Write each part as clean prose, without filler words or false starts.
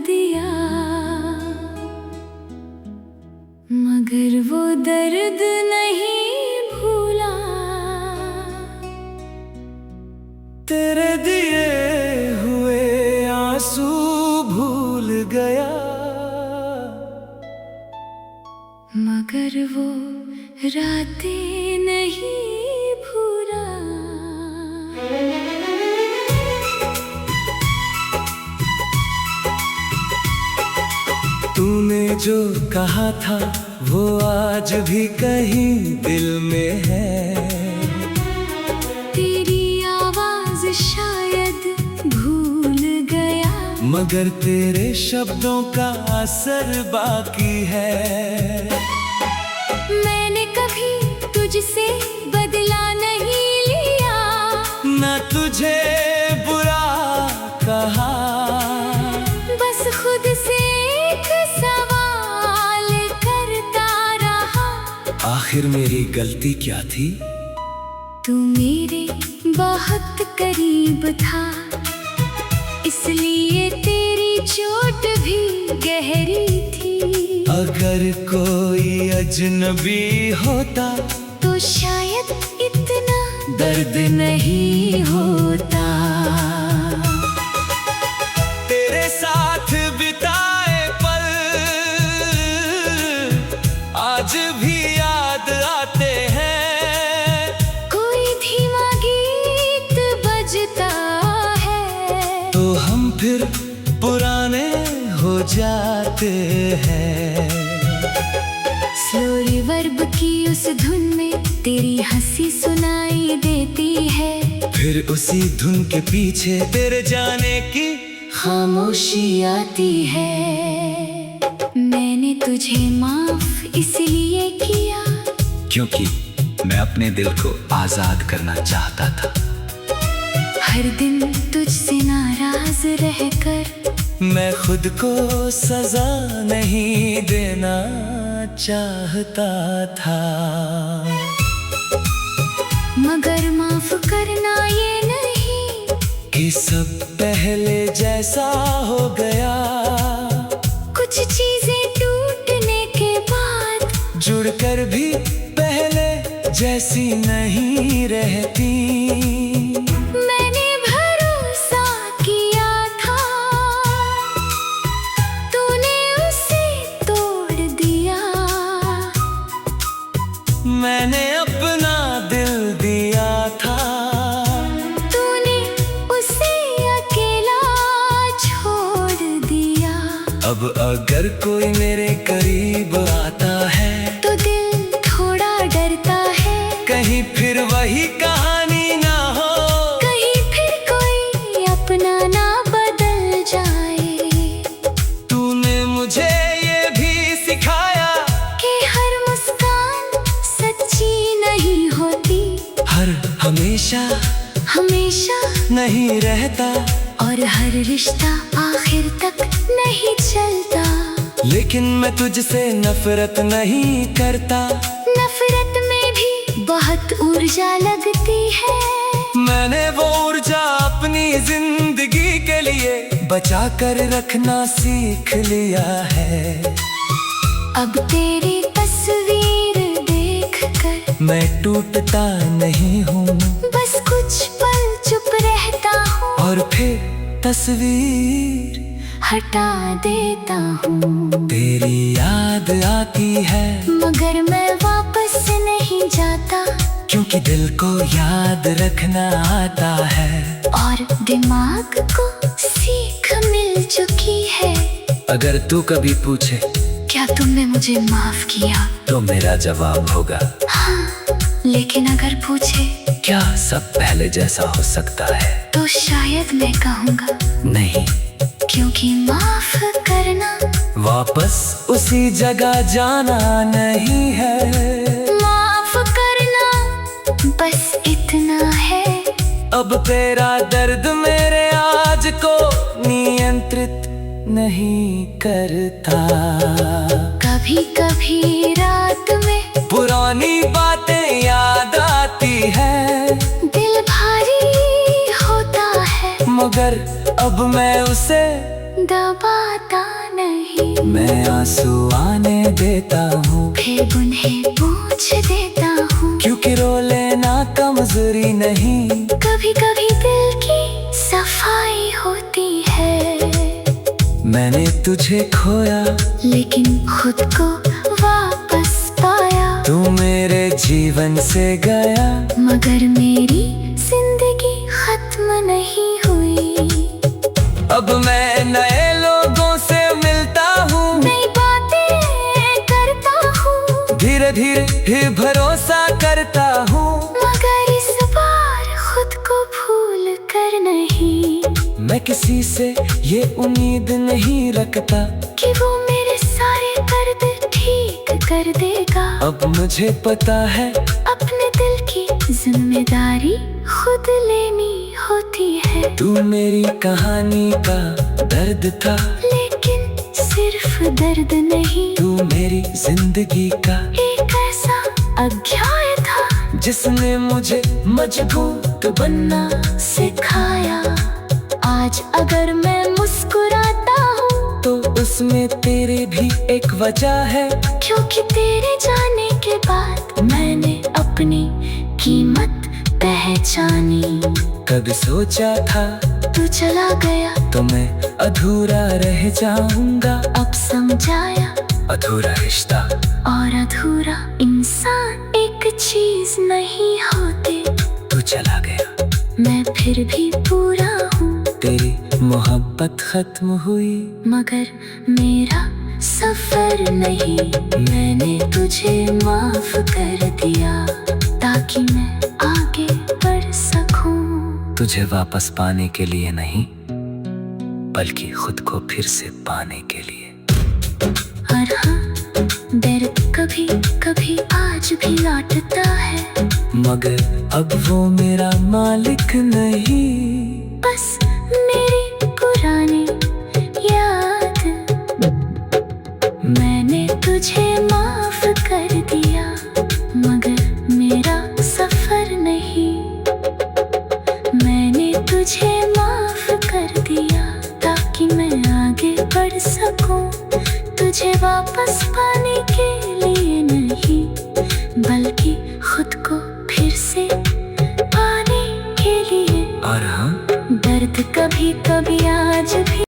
दिया, मगर वो दर्द नहीं भूला। तेरे दिए हुए आंसू भूल गया, मगर वो रातें नहीं भूला। तूने जो कहा था वो आज भी कहीं दिल में है। तेरी आवाज शायद भूल गया, मगर तेरे शब्दों का असर बाकी है। मैंने कभी तुझसे बदला नहीं लिया, न तुझे बुरा कहा, बस खुद से एक सवाल करता रहा। आखिर मेरी गलती क्या थी? तू मेरे बहुत करीब था, इसलिए तेरी चोट भी गहरी थी। अगर कोई अजनबी होता तो शायद इतना दर्द नहीं होता। तेरे साथ बिताए पल आज भी याद आते हैं। कोई धीमा गीत बजता है तो हम फिर पुराने हो जाते हैं। स्लो रिवर्ब की उस धुन में तेरी हंसी सुनाई देती है, फिर उसी धुन के पीछे तेरे जाने की खामोशी आती है। मैंने तुझे माफ इसलिए किया, क्योंकि मैं अपने दिल को आजाद करना चाहता था। हर दिन तुझसे नाराज रहकर मैं खुद को सजा नहीं देना चाहता था। मगर माफ करना ये नहीं कि सब पहले जैसा हो गया। कुछ चीजें टूटने के बाद जुड़कर भी पहले जैसी नहीं रहती। मैंने भरोसा किया था, तूने उसे तोड़ दिया। मैंने अपना दिल दिया था, तूने उसे अकेला छोड़ दिया। अब अगर कोई मेरे करीब आता है तो दिल थोड़ा डरता है, कहीं फिर वही कहानी ना हो, कहीं फिर कोई अपना ना बदल जाए। तूने मुझे ये भी सिखाया कि हर मुस्कान सच्ची नहीं होती, हर हमेशा हमेशा नहीं रहता, और हर रिश्ता आखिर तक नहीं चलता। लेकिन मैं तुझसे नफरत नहीं करता। नफरत में भी बहुत ऊर्जा लगती है। मैंने वो ऊर्जा अपनी जिंदगी के लिए बचा कर रखना सीख लिया है। अब तेरी तस्वीर देखकर मैं टूटता नहीं हूँ, बस कुछ पल चुप रहता हूँ और फिर तस्वीर हटा देता हूँ। तेरी याद आती है, मगर मैं वापस नहीं जाता, क्योंकि दिल को याद रखना आता है और दिमाग को सीख मिल चुकी है। अगर तू कभी पूछे क्या तुमने मुझे माफ किया, तो मेरा जवाब होगा हाँ। लेकिन अगर पूछे क्या सब पहले जैसा हो सकता है, तो शायद मैं कहूँगा नहीं, क्योंकि माफ करना वापस उसी जगह जाना नहीं है। माफ करना बस इतना है। अब तेरा दर्द मेरे आज को नियंत्रित नहीं करता। कभी कभी रात में पुरानी बातें याद आती है, दिल भारी होता है, मगर अब मैं उसे दबाता नहीं, मैं आंसू आने देता हूँ, फिर उन्हें पूछ देता हूँ, क्योंकि रो लेना कमजोरी नहीं, कभी कभी दिल की सफाई होती है। मैंने तुझे खोया लेकिन खुद को वापस पाया, तू मेरे जीवन से गया, मगर मेरी जिंदगी खत्म नहीं हुई। अब मैं नए लोगों से मिलता हूँ, नई बातें करता हूँ, धीरे धीरे ही भरोसा करता हूँ, मगर इस बार खुद को भूल कर नहीं। मैं किसी से ये उम्मीद नहीं रखता कि वो मेरे सारे दर्द ठीक कर देगा। अब मुझे पता है अपने दिल की जिम्मेदारी खुद लेनी होती है। तू मेरी कहानी का दर्द था, लेकिन सिर्फ दर्द नहीं, तू मेरी जिंदगी का एक ऐसा अध्याय था जिसने मुझे मजबूत बनना सिखाया। आज अगर मैं मुस्कुराता हूँ तो उसमें तेरी भी एक वजह है, क्योंकि तेरे जाने के बाद मैंने अपनी कीमत पहचानी। कभी सोचा था तू चला गया तो मैं अधूरा रह जाऊंगा, अब समझाया अधूरा रिश्ता और अधूरा इंसान एक चीज नहीं होते। तू चला गया, मैं फिर भी पूरा हूँ, तेरी मोहब्बत खत्म हुई, मगर मेरा सफर नहीं। मैंने तुझे माफ कर दिया ताकि मैं आगे बढ़ सकूं। तुझे वापस पाने के लिए नहीं, बल्कि खुद को फिर से पाने के लिए। और हाँ, दर्द कभी कभी आज भी लौटता है, मगर अब वो मेरा मालिक नहीं, बस मेरी पुरानी याद। मैंने तुझे माफ कर दिया, मगर मेरा सफर नहीं। मैंने तुझे माफ कर दिया ताकि मैं आगे बढ़ सकूं। तुझे वापस पाने के लिए नहीं, बल्कि खुद को फिर से पाने के लिए। और हाँ, दर्द कभी कभी आज भी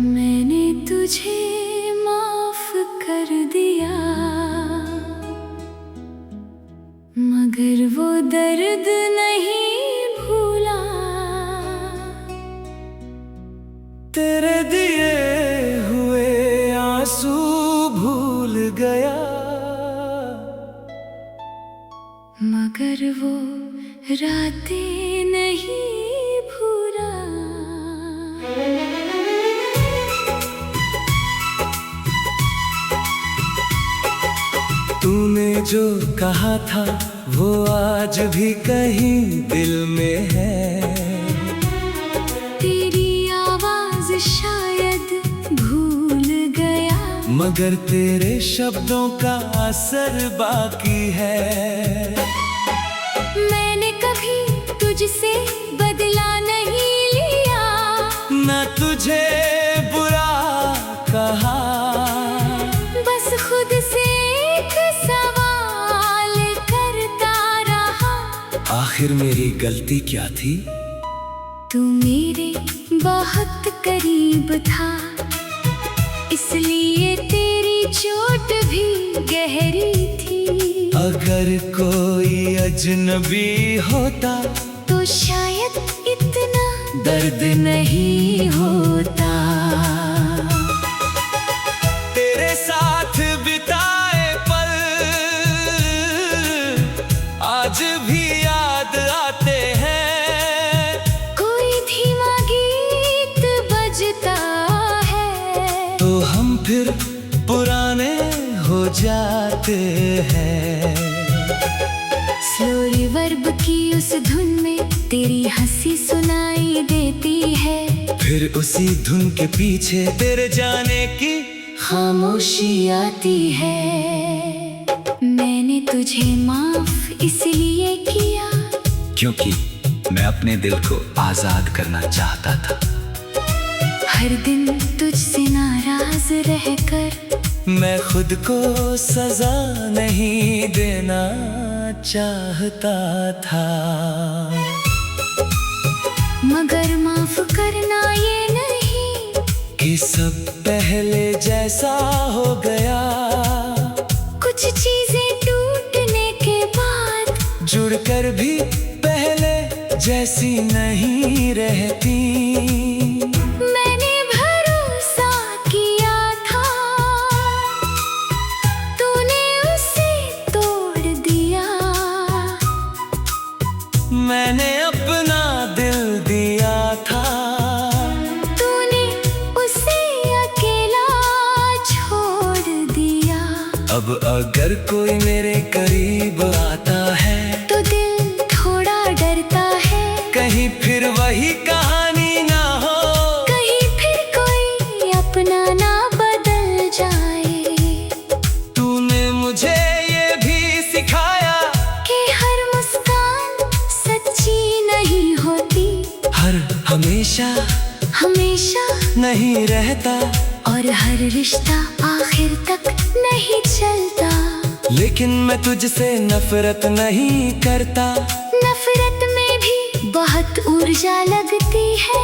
मैंने तुझे माफ कर दिया, मगर वो दर्द नहीं भूला। तेरे दिए हुए आंसू भूल गया, मगर वो रातें नहीं भूला। तूने जो कहा था वो आज भी कहीं दिल में है, तेरी आवाज शायद भूल गया, मगर तेरे शब्दों का असर बाकी है। मैंने कभी तुझसे बदला नहीं लिया, न तुझे बुरा कहा, बस खुद से एक सवाल करता रहा। आखिर मेरी गलती क्या थी? तू मेरे बहुत करीब था, इसलिए तेरी चोट भी गहरी थी। अगर कोई अजनबी होता तो शायद इतना दर्द नहीं होता। तेरे साथ बिताए पल आज भी याद आते हैं, कोई धीमा गीत बजता है तो हम फिर पुराने हो जाते हैं। स्लो रिवर्ब की उस धुन में तेरी हंसी सुनाई देती है, फिर उसी धुन के पीछे तेरे जाने की खामोशी आती है। मैंने तुझे माफ इसलिए किया क्योंकि मैं अपने दिल को आजाद करना चाहता था। हर दिन तुझसे नाराज रहकर मैं खुद को सजा नहीं देना चाहता था। मगर माफ करना ये नहीं कि सब पहले जैसा हो गया। कुछ चीजें टूटने के बाद जुड़कर भी पहले जैसी नहीं रहती। मैंने भरोसा किया था, तूने उसे तोड़ दिया। मैंने अपना दिल दिया था, तूने उसे अकेला छोड़ दिया। अब अगर कोई मेरे करीब आता है तो दिल थोड़ा डरता है, कहीं फिर वही कहानी ना हो, कहीं फिर कोई अपना ना बदल जाए। तूने मुझे ये भी सिखाया कि हर मुस्कान सच्ची नहीं होती, हर हमेशा हमेशा नहीं रहता, और हर रिश्ता आखिर तक नहीं चलता। लेकिन मैं तुझसे नफरत नहीं करता। नफरत में भी बहुत ऊर्जा लगती है।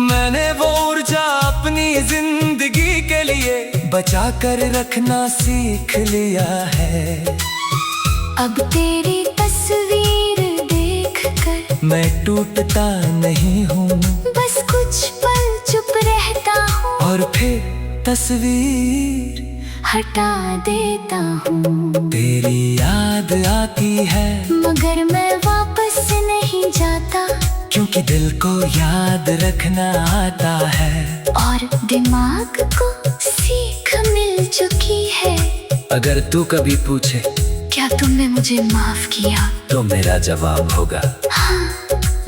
मैंने वो ऊर्जा अपनी जिंदगी के लिए बचा कर रखना सीख लिया है। अब तेरी तस्वीर देखकर मैं टूटता नहीं हूँ, बस कुछ पल चुप रहता हूँ और फिर तस्वीर हटा देता हूँ। तेरी याद आती है मगर मैं वापस नहीं जाता, क्योंकि दिल को याद रखना आता है और दिमाग को सीख मिल चुकी है। अगर तू कभी पूछे क्या तुमने मुझे माफ किया, तो मेरा जवाब होगा हाँ।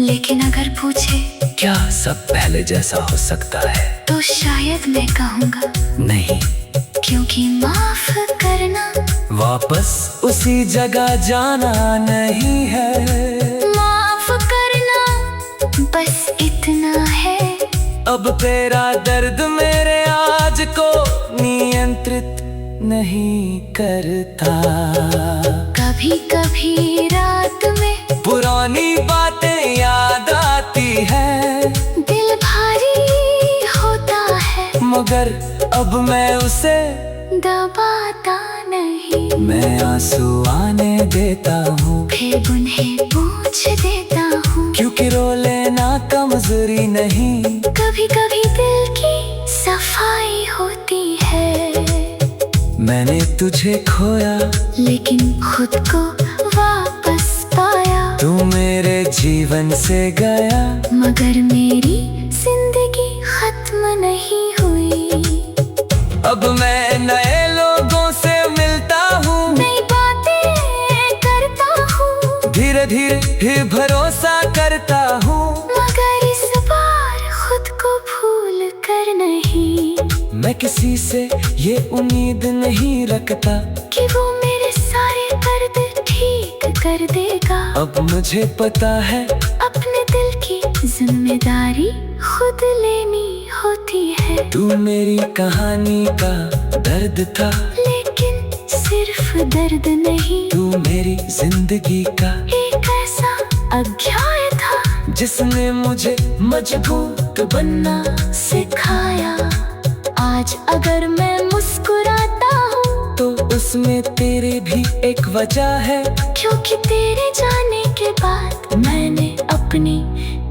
लेकिन अगर पूछे क्या सब पहले जैसा हो सकता है, तो शायद मैं कहूँगा नहीं, क्योंकि माफ करना वापस उसी जगह जाना नहीं है। माफ करना बस इतना है। अब तेरा दर्द मेरे आज को नियंत्रित नहीं करता। कभी कभी रात में पुरानी बातें याद आती है, दिल भारी होता है, मगर अब मैं उसे दबाता नहीं। मैं आंसू आने देता हूँ, फिर उन्हें पूछ देता हूँ, क्योंकि रो लेना कमजोरी नहीं, कभी कभी दिल की सफाई होती है। मैंने तुझे खोया लेकिन खुद को वापस पाया। तू मेरे जीवन से गया, मगर मेरी जिंदगी खत्म नहीं हुई। अब मैं नए लोगों से मिलता हूँ, नई बातें करता हूँ, धीरे धीरे ही भरोसा करता हूँ, मगर इस बार खुद को भूल कर नहीं। मैं किसी से ये उम्मीद नहीं रखता कि वो मेरे सारे दर्द ठीक कर देगा। अब मुझे पता है अपने दिल की जिम्मेदारी खुद लेनी होती है। तू मेरी कहानी का दर्द था, लेकिन सिर्फ दर्द नहीं, तू मेरी जिंदगी का एक ऐसा अध्याय था जिसने मुझे मजबूत बनना सिखाया। आज अगर मैं मुस्कुराता हूँ तो उसमें तेरे भी एक वजह है, क्योंकि तेरे जाने के बाद मैंने अपनी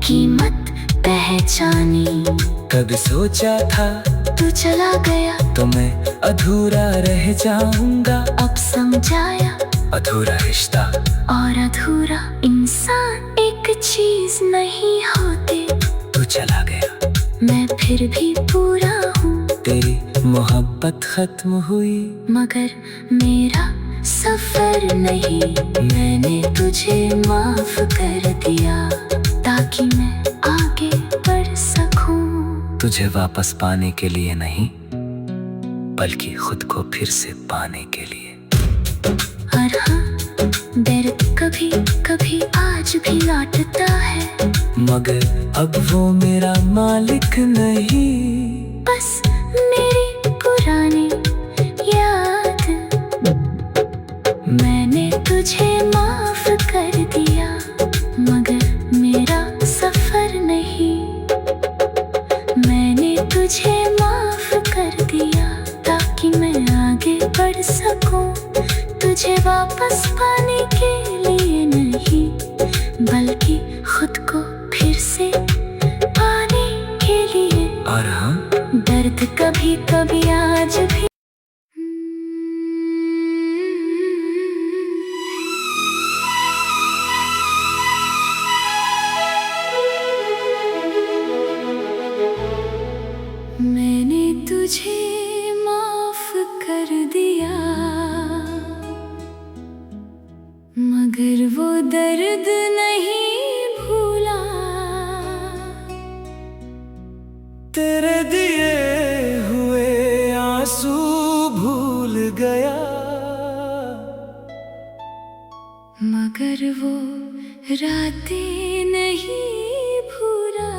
कीमत पहचानी। कभी सोचा था तू चला गया तो मैं अधूरा रह जाऊंगा, अब समझाया अधूरा रिश्ता और अधूरा इंसान एक चीज नहीं होते। तू चला गया, मैं फिर भी पूरा हूँ, तेरी मोहब्बत खत्म हुई, मगर मेरा सफर नहीं। मैंने तुझे माफ कर दिया ताकि मैं आगे बढ़ सकूं। तुझे वापस पाने के लिए नहीं, बल्कि खुद को फिर से पाने के लिए। और हाँ, दर्द कभी कभी आज भी लौटता है, मगर अब वो मेरा मालिक नहीं, बस मेरी पुरानी याद। मैंने तुझे माफ कर दिया, मगर मेरा सफर नहीं। मैंने तुझे माफ कर दिया ताकि मैं आगे बढ़ सकूं, तुझे वापस पाने के लिए नहीं, बल्कि खुद को फिर से पाने के लिए। और हम दर्द कभी कभी आज भी मैंने तुझे माफ कर दिया, मगर वो दर्द नहीं भूला। तेरे दिए हुए आंसू भूल गया, मगर वो रातें नहीं भूला।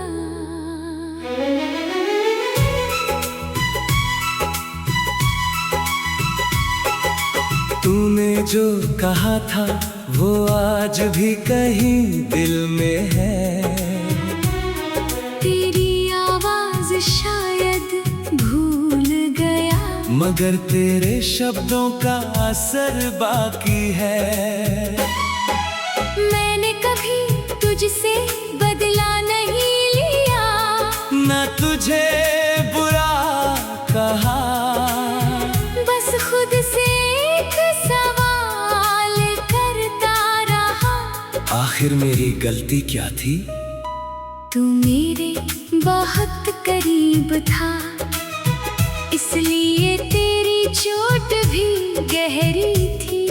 तूने जो कहा था वो आज भी कहीं दिल में है, तेरी आवाज शायद भूल गया, मगर तेरे शब्दों का असर बाकी है। मैंने कभी तुझसे बदला नहीं लिया, न तुझे बुरा कहा, बस खुद से एक सवाल करता रहा। आखिर मेरी गलती क्या थी? तू मेरे बहुत करीब था, इसलिए तेरी चोट भी गहरी थी।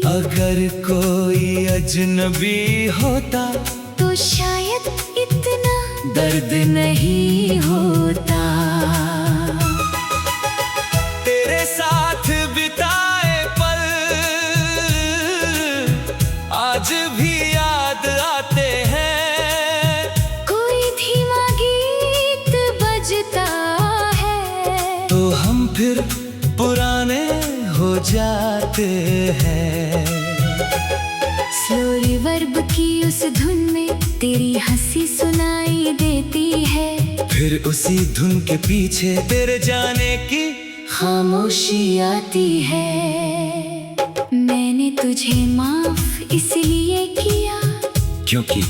अगर कोई अजनबी होता तो शायद इतना दर्द नहीं होता। तेरे साथ बिताए पल आज भी याद आते हैं, कोई धीमा गीत बजता है तो हम फिर पुराने हो जाते हैं। स्लो रिवर्ब की उस धुन में तेरी हंसी सुनाई देती है, फिर उसी धुन के पीछे तेरे जाने की खामोशी आती है। मैंने तुझे माफ इसलिए किया, क्योंकि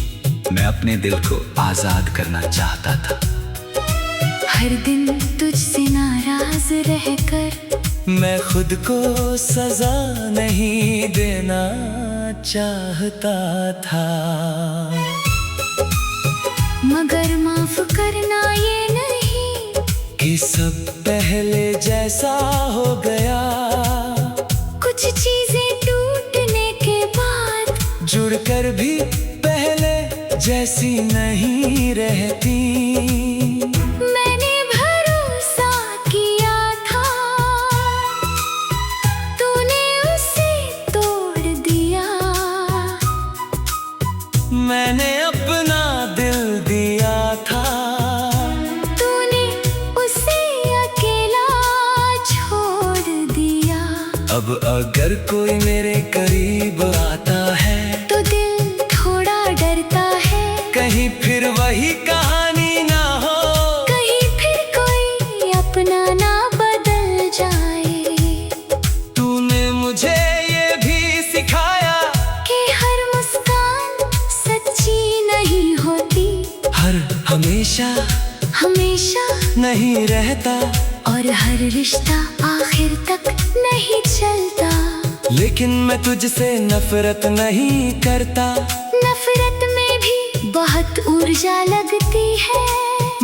मैं अपने दिल को आजाद करना चाहता था। हर दिन तुझसे नाराज रहकर मैं खुद को सजा नहीं देना चाहता था, मगर माफ करना ये नहीं कि सब पहले जैसा हो गया। कुछ चीजें टूटने के बाद जुड़कर भी पहले जैसी नहीं रहती। मैंने भरोसा किया था, तूने उसे तोड़ दिया। मैंने अपना दिल दिया था, तूने उसे अकेला छोड़ दिया। अब अगर कोई मेरे करीब आता है तो दिल थोड़ा डरता है, कहीं फिर वही कहानी ना हो, कहीं फिर कोई अपना ना बदल जाए। तूने मुझे ये भी सिखाया कि हर मुस्कान सच्ची नहीं होती, हर हमेशा हमेशा नहीं रहता, और हर रिश्ता आखिर तक नहीं चलता। लेकिन मैं तुझसे नफरत नहीं करता, नफरत में भी बहुत ऊर्जा लगती है।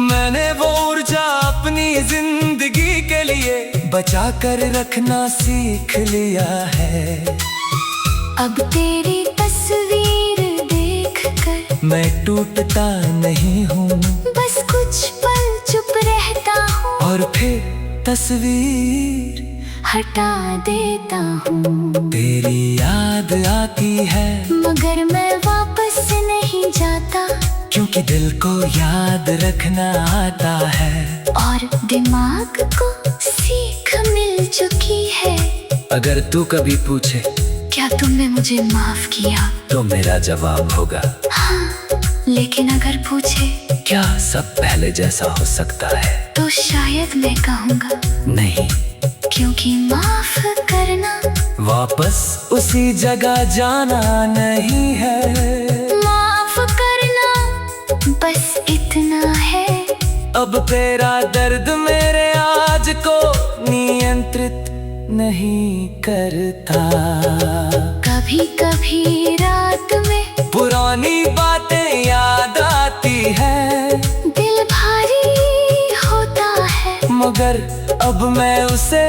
मैंने वो ऊर्जा अपनी जिंदगी के लिए बचा कर रखना सीख लिया है। अब तेरी तस्वीर देख कर मैं टूटता नहीं हूँ, बस कुछ पल चुप रहता हूँ, और फिर तस्वीर हटा देता हूँ। तेरी याद आती है मगर मैं वापस नहीं जाता, क्योंकि दिल को याद रखना आता है और दिमाग को सीख मिल चुकी है। अगर तू कभी पूछे क्या तुमने मुझे माफ किया, तो मेरा जवाब होगा हाँ। लेकिन अगर पूछे क्या सब पहले जैसा हो सकता है, तो शायद मैं कहूँगा नहीं, क्योंकि माफ करना वापस उसी जगह जाना नहीं है। माफ करना बस इतना है। अब तेरा दर्द मेरे आज को नियंत्रित नहीं करता। कभी कभी रात में पुरानी बातें याद आती है, दिल भारी होता है, मगर अब मैं उसे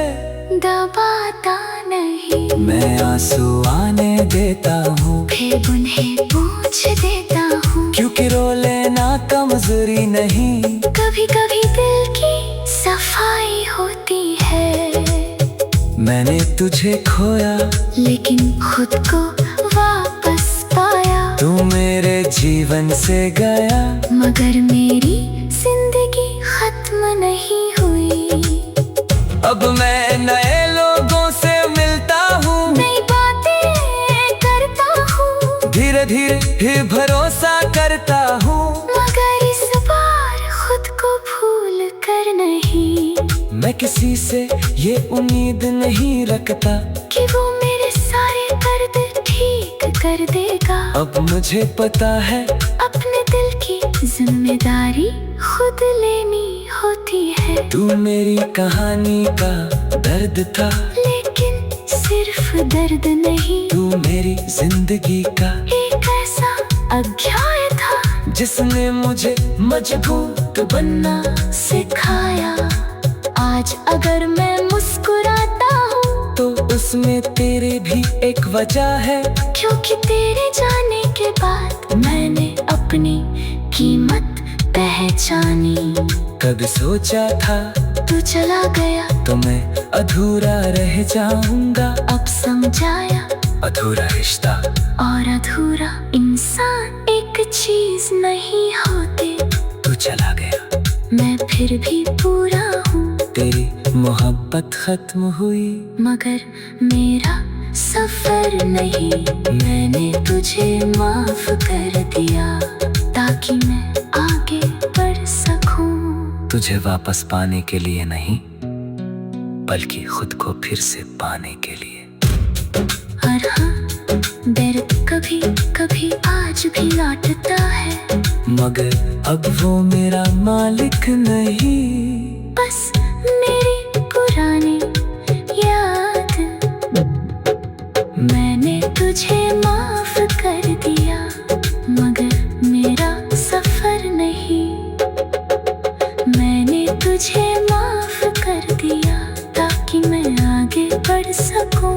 दबाता नहीं। मैं आंसू आने देता हूँ, फिर उन्हें पूछ देता हूँ, क्योंकि रो लेना कमजोरी नहीं, कभी कभी दिल की सफाई होती है। मैंने तुझे खोया लेकिन खुद को वापस पाया। तू मेरे जीवन से गया, मगर मेरी जिंदगी खत्म नहीं हुई। अब मैं नए लोगों से मिलता हूँ, नई बातें करता हूँ, धीरे धीरे ही भरोसा करता हूँ, मगर इस बार खुद को भूल कर नहीं। मैं किसी से ये उम्मीद नहीं रखता कि वो मेरे सारे दर्द ठीक कर देगा। अब मुझे पता है अपने दिल की जिम्मेदारी खुद लेनी होती है। तू मेरी कहानी का दर्द था, लेकिन सिर्फ दर्द नहीं, तू मेरी जिंदगी का एक ऐसा अध्याय था जिसने मुझे मजबूत बनना सिखाया। आज अगर मैं मुस्कुराता हूँ, तो उसमें तेरे भी एक वजह है, क्योंकि तेरे जाने के बाद मैंने अपनी कीमत पहचानी। कभी सोचा था तू चला गया तो मैं अधूरा रह जाऊंगा, अब समझाया अधूरा रिश्ता और अधूरा इंसान एक चीज नहीं होते। तू चला गया, मैं फिर भी पूरा हूँ, तेरी मोहब्बत खत्म हुई, मगर मेरा सफर नहीं। मैंने तुझे माफ कर दिया ताकि मैं आगे बढ़ सकूं। तुझे वापस पाने के लिए नहीं, बल्कि खुद को फिर से पाने के लिए। और हाँ, दर्द कभी कभी आज भी लौटता है, मगर अब वो मेरा मालिक नहीं, बस मेरी पुरानी याद। मैंने तुझे माफ कर दिया, मगर मेरा सफर नहीं। मैंने तुझे माफ कर दिया ताकि मैं आगे बढ़ सकूं,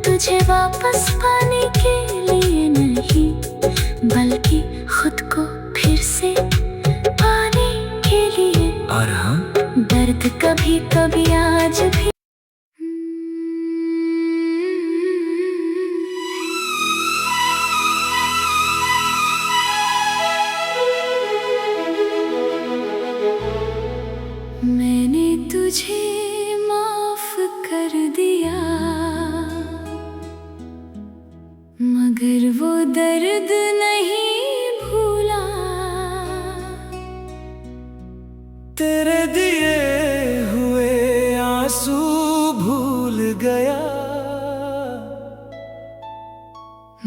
तुझे वापस पाने के लिए नहीं, बल्कि खुद को फिर से पाने के लिए। और हम दर्द कभी कभी आज भी मैंने तुझे माफ कर दिया, मगर वो दर्द नहीं भूला। तेरे दिए हुए आंसू भूल गया,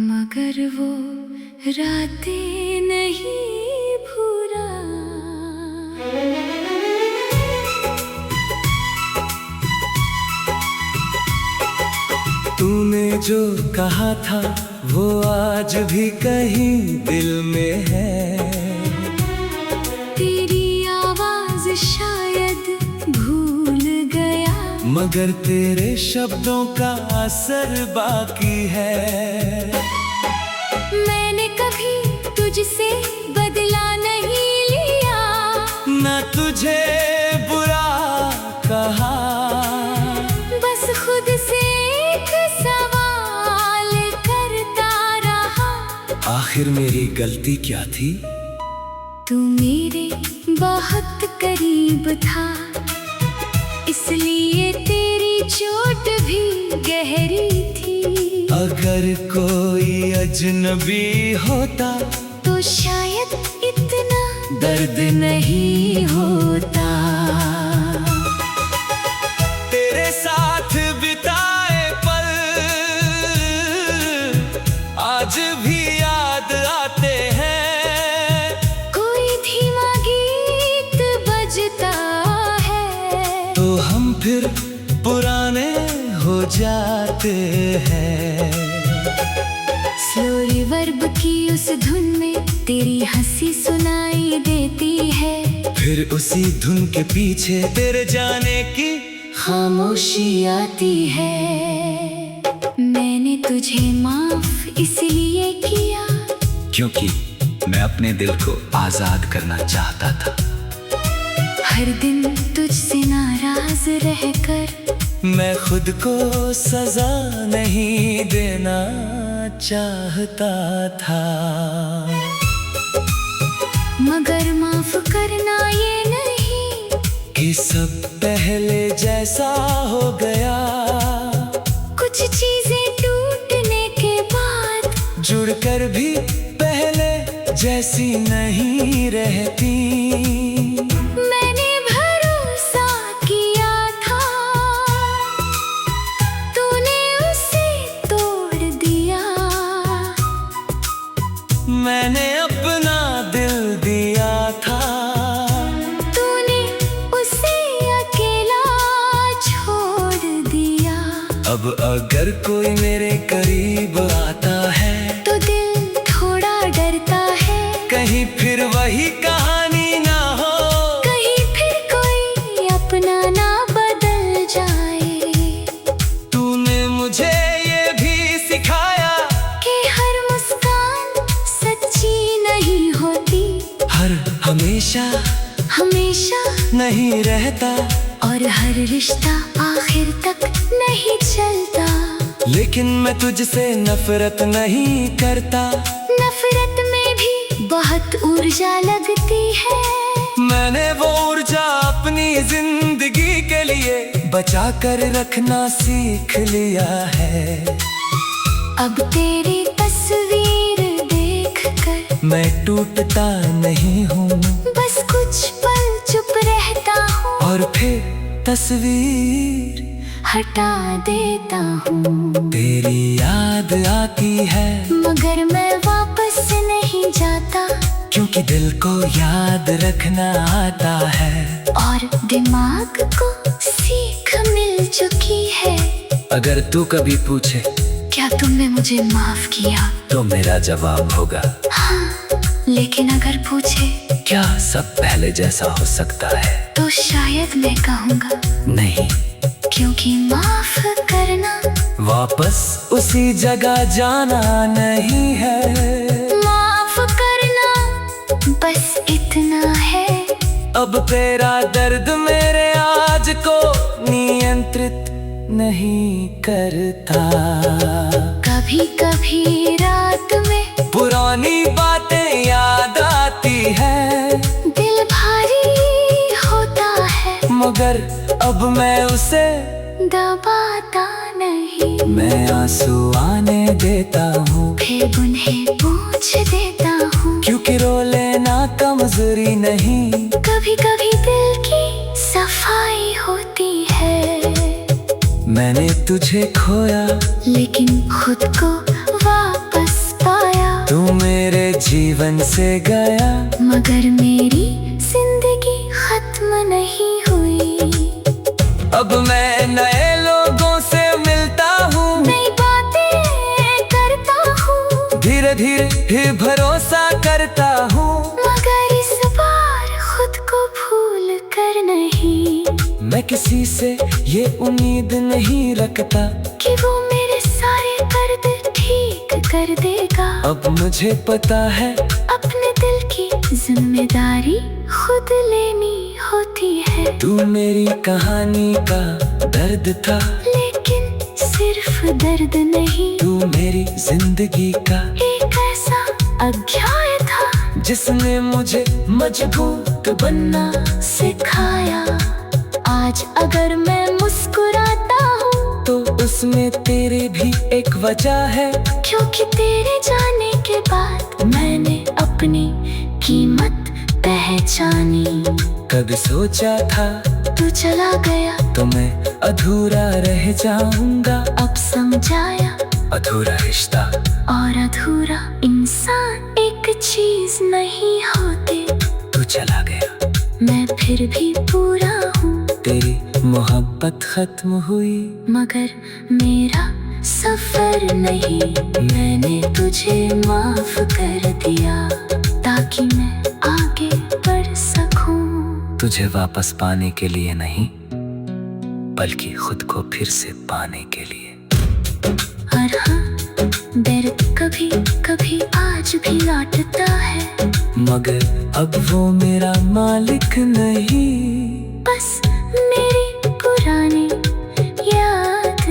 मगर वो रातें नहीं भूला। तूने जो कहा था वो आज भी कहीं दिल में है, तेरी आवाज शायद भूल गया, मगर तेरे शब्दों का असर बाकी है। मैंने कभी तुझसे बदला नहीं लिया, न तुझे बुरा कहा, बस आखिर मेरी गलती क्या थी? तू मेरे बहुत करीब था, इसलिए तेरी चोट भी गहरी थी। अगर कोई अजनबी होता तो शायद इतना दर्द नहीं होता। तेरे साथ बिताए पल आज भी याद आते हैं। कोई धीमा गीत बजता है तो हम फिर पुराने हो जाते हैं। स्लो रिवर्ब की उस धुन में तेरी हंसी सुनाई देती है। फिर उसी धुन के पीछे तेरे जाने की खामोशी आती है। मैंने तुझे माफ इसलिए किया क्योंकि मैं अपने दिल को आजाद करना चाहता था। हर दिन तुझसे नाराज रहकर मैं खुद को सजा नहीं देना चाहता था। मगर माफ करना ये नहीं कि सब पहले जैसा हो गया। कुछ चीजें टूटने के बाद जुड़कर भी पहले जैसी नहीं रहती। मैंने भरोसा किया था, तूने उसे तोड़ दिया। मैंने अपना दिल दिया था, तूने उसे अकेला छोड़ दिया। अब अगर कोई मेरे करीब आता है तो दिल थोड़ा डरता है, कहीं फिर वही कहानी ना हो। कहीं फिर कोई अपना ना बदल जाए। तूने मुझे ये भी सिखाया कि हर मुस्कान सच्ची नहीं होती, हर हमेशा हमेशा नहीं रहता। और हर रिश्ता आखिर तक नहीं चलता। लेकिन मैं तुझसे नफरत नहीं करता। नफरत में भी बहुत ऊर्जा लगती है। मैंने वो ऊर्जा अपनी जिंदगी के लिए बचा कर रखना सीख लिया है। अब तेरी तस्वीर देखकर मैं टूटता नहीं हूँ, बस कुछ पल चुप रहता हूँ और फिर तस्वीर हटा देता हूँ। तेरी याद आती है मगर मैं वापस नहीं जाता, क्योंकि दिल को याद रखना आता है। और दिमाग को सीख मिल चुकी है। अगर तू कभी पूछे क्या तुमने मुझे माफ किया, तो मेरा जवाब होगा हाँ। लेकिन अगर पूछे क्या सब पहले जैसा हो सकता है, तो शायद मैं कहूँगा नहीं, क्योंकि माफ करना वापस उसी जगह जाना नहीं है। माफ करना बस इतना है। अब तेरा दर्द मेरे आज को नियंत्रित नहीं करता। कभी कभी रात में पुरानी बातें याद आती है, दिल भारी होता है, मगर अब मैं उसे दबाता नहीं। मैं आंसू आने देता हूँ, फिर उन्हें पूछ देता हूँ, क्योंकि रो लेना कमजोरी नहीं, कभी कभी दिल की सफाई होती है। मैंने तुझे खोया लेकिन खुद को वापस पाया। तू मेरे जीवन से गया, मगर मेरी जिंदगी खत्म नहीं हुई। अब मैं नए लोगों से मिलता हूँ, नई बातें करता हूँ, धीरे धीरे ही भरोसा करता हूँ। मगर इस बार खुद को भूल कर नहीं। मैं किसी से ये उम्मीद नहीं रखता कि वो मेरे सारे दर्द ठीक कर देगा। अब मुझे पता है अपने दिल की जिम्मेदारी खुद लेनी होती है। तू मेरी कहानी का दर्द था, लेकिन सिर्फ दर्द नहीं, तू मेरी जिंदगी का एक ऐसा जिसने मुझे मजबूत बनना सिखाया। आज अगर मैं मुस्कुराता हूँ तो उसमें तेरी भी एक वजह है, क्योंकि तेरे जाने के बाद मैंने अपनी कीमत पहचानी। कभी सोचा था तू चला गया तो मैं अधूरा रह जाऊंगा, अब समझाया अधूरा रिश्ता और अधूरा इंसान एक चीज नहीं होते। तू चला गया मैं फिर भी पूरा हूँ, तेरी मोहब्बत खत्म हुई मगर मेरा सफर नहीं। मैंने तुझे माफ कर दिया ताकि मैं आगे बढ़ सकूं। तुझे वापस पाने के लिए नहीं, बल्कि खुद को फिर से पाने के लिए। और हाँ, दर्द कभी कभी आज भी लौटता है, मगर अब वो मेरा मालिक नहीं, बस मेरी पुरानी याद।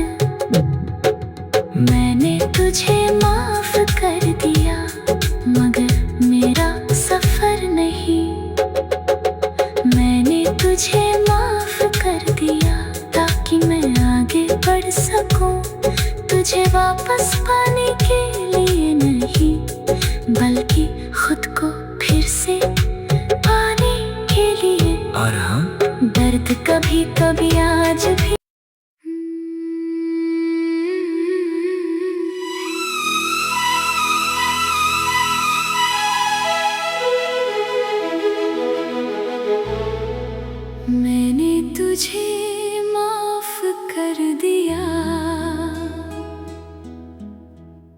मैंने तुझे माफ कर दिया मगर मेरा सफर नहीं। मैंने तुझे माफ कर दिया ताकि मैं आगे बढ़ सकूं। तुझे वापस पाने के लिए नहीं, बल्कि खुद को फिर से पाने के लिए। और हम दर्द कभी कभी आज भी मैंने तुझे माफ कर दिया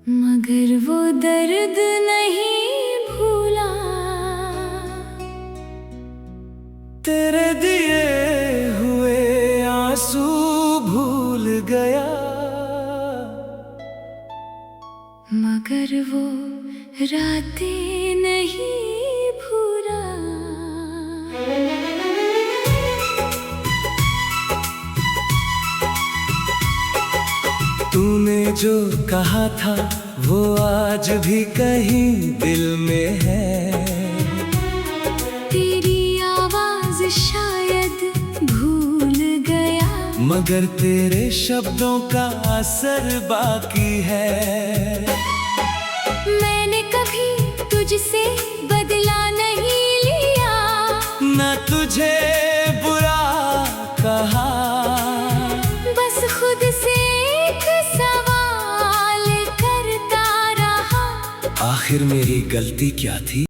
मगर वो दर्द नहीं भूला। तेरे दिए हुए आंसू भूल गया, मगर वो रातें नहीं भूला। तूने जो कहा था वो आज भी कहीं दिल में है, तेरी आवाज शायद भूल गया, मगर तेरे शब्दों का असर बाकी है। मैंने कभी तुझसे बदला नहीं लिया, न तुझे बुरा कहा, बस खुद से एक सवाल करता रहा। आखिर मेरी गलती क्या थी?